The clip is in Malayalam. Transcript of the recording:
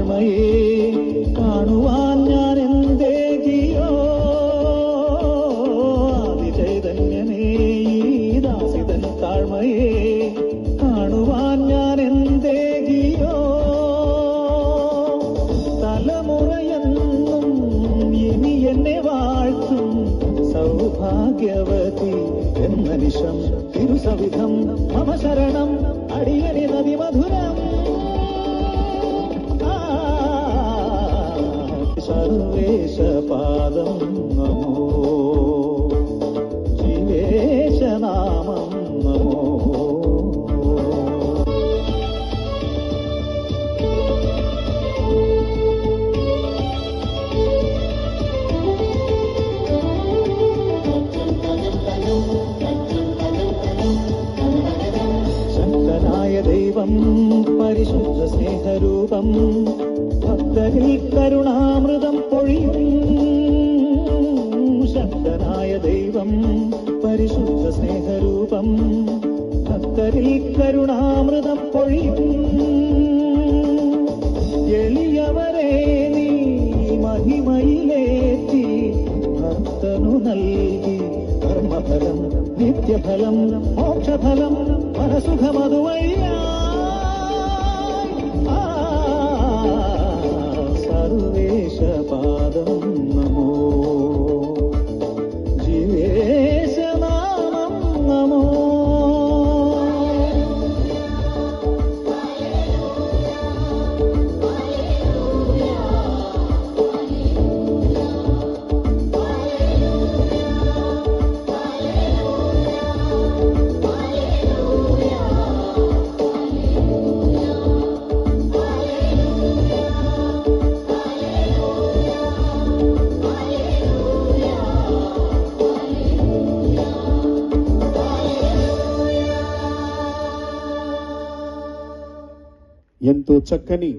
താഴ്മയെ കാണുവാൻ ഞാൻ എന്തേ ജിയോ ആദിചൈതന്യമേ ഈ ദാസിതൻ താഴ്മയെ കാണുവാൻ ഞാൻ എന്തേ ജിയോ തലമുറയെന്നും ഇനി എന്നെ വാഴ്ത്തും സൗഭാഗ്യവതി എന്ന നിശം തിരുസവിധം മമ ശരണം അടിയണി നദിമധുരം സർവേശപാദം നമോ ജീവേശനാമം നമോ ശക്തനായ ദൈവം പരിശുദ്ധ സ്നേഹരൂപം ഭക്തരിൽ കരുണാമൃതം പൊഴിയും ശക്തനായ ദൈവം പരിശുദ്ധ സ്നേഹരൂപം ഭക്തരിൽ കരുണാമൃതം പൊഴിയും എളിയവരെ നീ മഹിമയിലേറ്റി ഭക്തനു നൽകി കർമ്മഫലം നിത്യഫലം മോക്ഷഫലം മനസുഖമതുവയ്യ സർവേശപാദം നമോ ജീവേശനാമം നമോ ఎంతో చక్కని